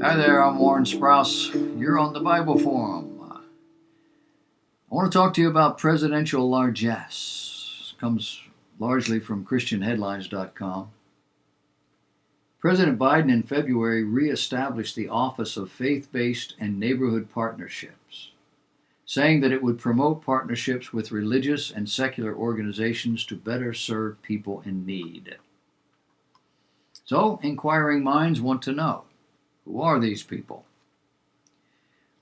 Hi there, I'm Warren Sprouse. You're on the Bible Forum. I want to talk to you about Presidential Largesse. It comes largely from ChristianHeadlines.com. President Biden in February reestablished the Office of Faith-Based and Neighborhood Partnerships, saying that it would promote partnerships with religious and secular organizations to better serve people in need. So, inquiring minds want to know, who are these people?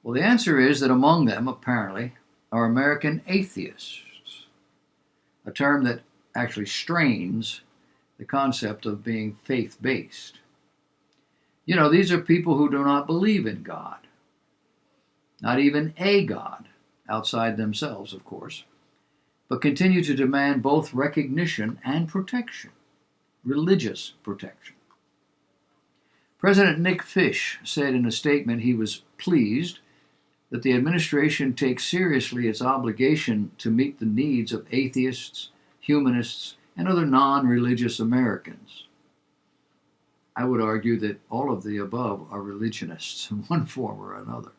Well, the answer is that among them, apparently, are American atheists, a term that actually strains the concept of being faith-based. You know, these are people who do not believe in God, not even a God, outside themselves, of course, but continue to demand both recognition and protection, religious protection. President Nick Fish said in a statement he was pleased that the administration takes seriously its obligation to meet the needs of atheists, humanists, and other non-religious Americans. I would argue that all of the above are religionists in one form or another.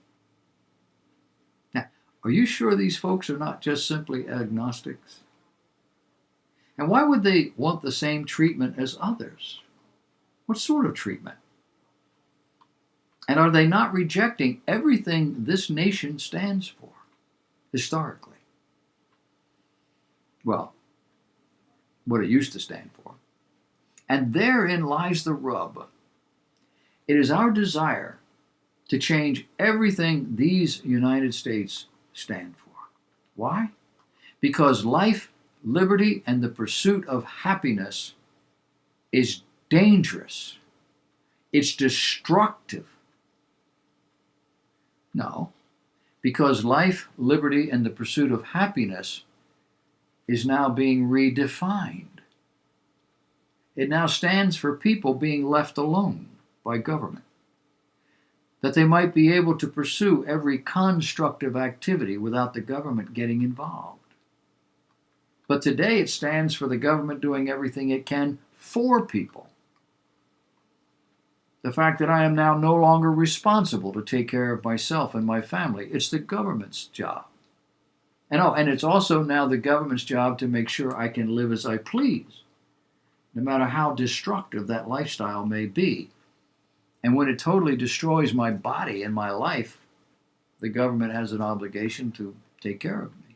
Now, are you sure these folks are not just simply agnostics? And why would they want the same treatment as others? What sort of treatment? And are they not rejecting everything this nation stands for, historically? Well, what it used to stand for. And therein lies the rub. It is our desire to change everything these United States stand for. Why? Because life, liberty, and the pursuit of happiness is dangerous. It's destructive. No, because life, liberty, and the pursuit of happiness is now being redefined. It now stands for people being left alone by government, that they might be able to pursue every constructive activity without the government getting involved. But today it stands for the government doing everything it can for people. The fact that I am now no longer responsible to take care of myself and my family. It's the government's job. And it's also now the government's job to make sure I can live as I please, no matter how destructive that lifestyle may be. And when it totally destroys my body and my life, the government has an obligation to take care of me.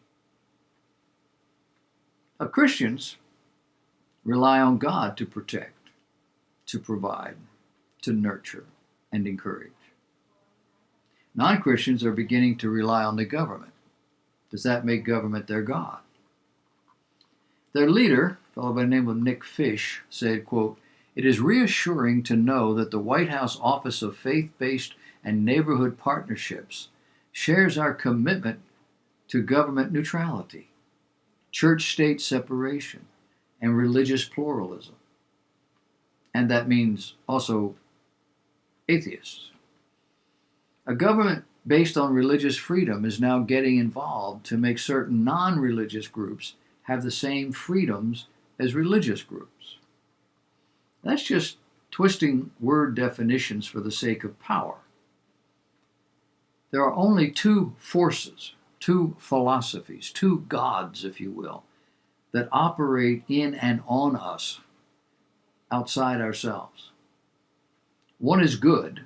Now, Christians rely on God to protect, to provide, to nurture and encourage. Non-Christians are beginning to rely on the government. Does that make government their God? Their leader, a fellow by the name of Nick Fish, said, quote, "It is reassuring to know that the White House Office of Faith-Based and Neighborhood Partnerships shares our commitment to government neutrality, church-state separation, and religious pluralism." And that means also atheists. A government based on religious freedom is now getting involved to make certain non-religious groups have the same freedoms as religious groups. That's just twisting word definitions for the sake of power. There are only two forces, two philosophies, two gods, if you will, that operate in and on us outside ourselves. One is good,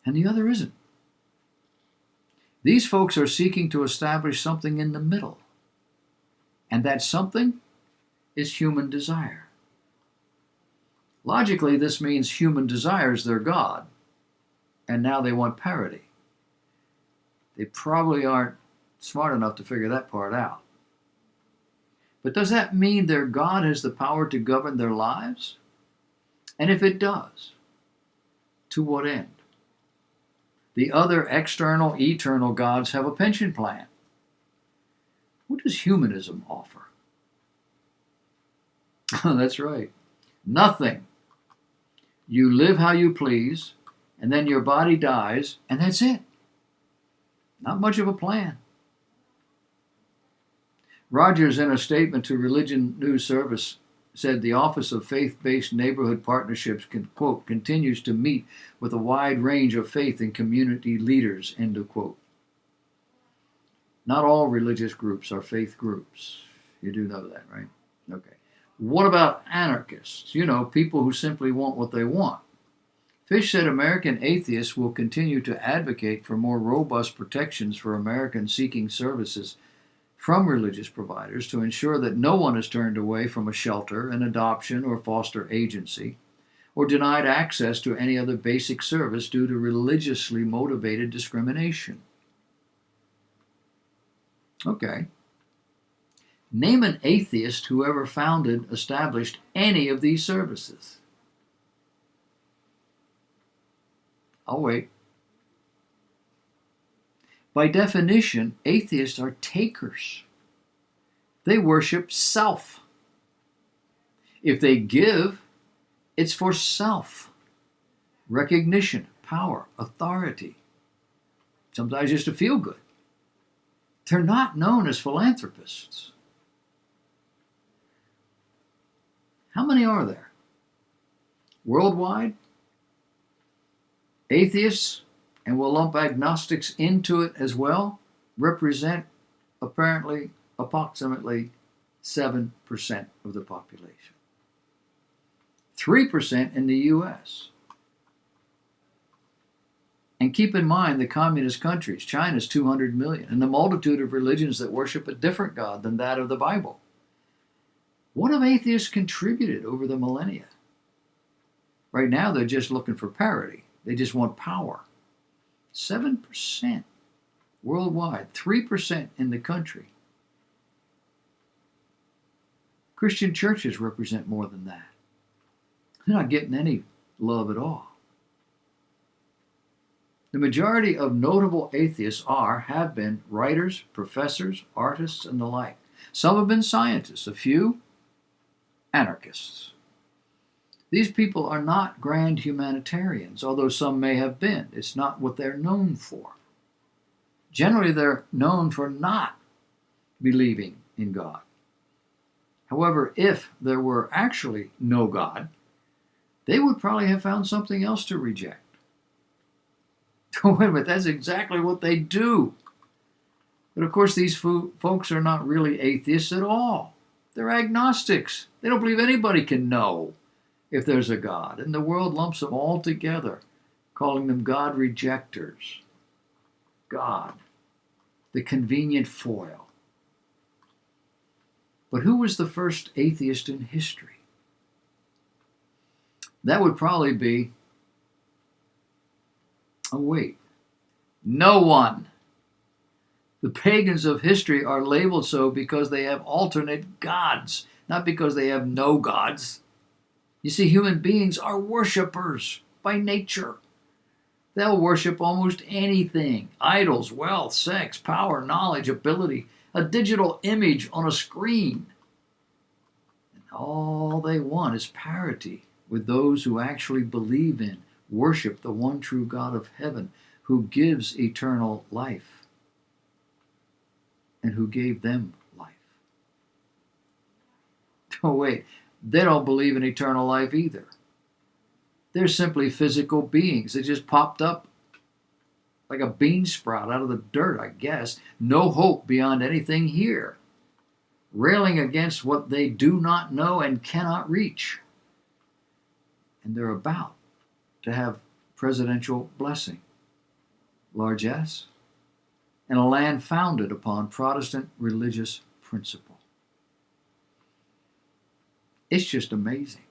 and the other isn't. These folks are seeking to establish something in the middle, and that something is human desire. Logically, this means human desire is their God, and now they want parity. They probably aren't smart enough to figure that part out. But does that mean their God has the power to govern their lives? And if it does, to what end? The other external, eternal gods have a pension plan. What does humanism offer? That's right. Nothing. You live how you please, and then your body dies, and that's it. Not much of a plan. Rogers, in a statement to Religion News Service, said the Office of Faith-Based Neighborhood Partnerships quote, continues to meet with a wide range of faith and community leaders, end of quote. Not all religious groups are faith groups. You do know that, right? Okay. What about anarchists? You know, people who simply want what they want. Fish said American atheists will continue to advocate for more robust protections for Americans seeking services from religious providers to ensure that no one is turned away from a shelter, an adoption, or foster agency, or denied access to any other basic service due to religiously motivated discrimination. Okay. Name an atheist who ever founded, established any of these services. I'll wait. By definition, atheists are takers. They worship self. If they give, it's for self. Recognition, power, authority. Sometimes just to feel good. They're not known as philanthropists. How many are there? Worldwide? Atheists, and we'll lump agnostics into it as well, represent apparently approximately 7% of the population. 3% in the U.S. And keep in mind the communist countries, China's 200 million, and the multitude of religions that worship a different God than that of the Bible. What have atheists contributed over the millennia? Right now they're just looking for parity. They just want power. 7% worldwide, 3% in the country. Christian churches represent more than that. They're not getting any love at all. The majority of notable atheists have been writers, professors, artists, and the like. Some have been scientists, a few anarchists. These people are not grand humanitarians, although some may have been. It's not what they're known for. Generally, they're known for not believing in God. However, if there were actually no God, they would probably have found something else to reject. Wait a minute, that's exactly what they do. But of course, these folks are not really atheists at all. They're agnostics. They don't believe anybody can know if there's a God. And the world lumps them all together, calling them God rejectors. God, the convenient foil. But who was the first atheist in history? That would probably be, no one. The pagans of history are labeled so because they have alternate gods, not because they have no gods. You see, human beings are worshipers by nature. They'll worship almost anything. Idols, wealth, sex, power, knowledge, ability, a digital image on a screen. And all they want is parity with those who actually believe in, worship the one true God of heaven, who gives eternal life and who gave them life. Oh, wait. They don't believe in eternal life either. They're simply physical beings that just popped up like a bean sprout out of the dirt, I guess. No hope beyond anything here. Railing against what they do not know and cannot reach. And they're about to have presidential blessing, largesse, and a land founded upon Protestant religious principle. It's just amazing.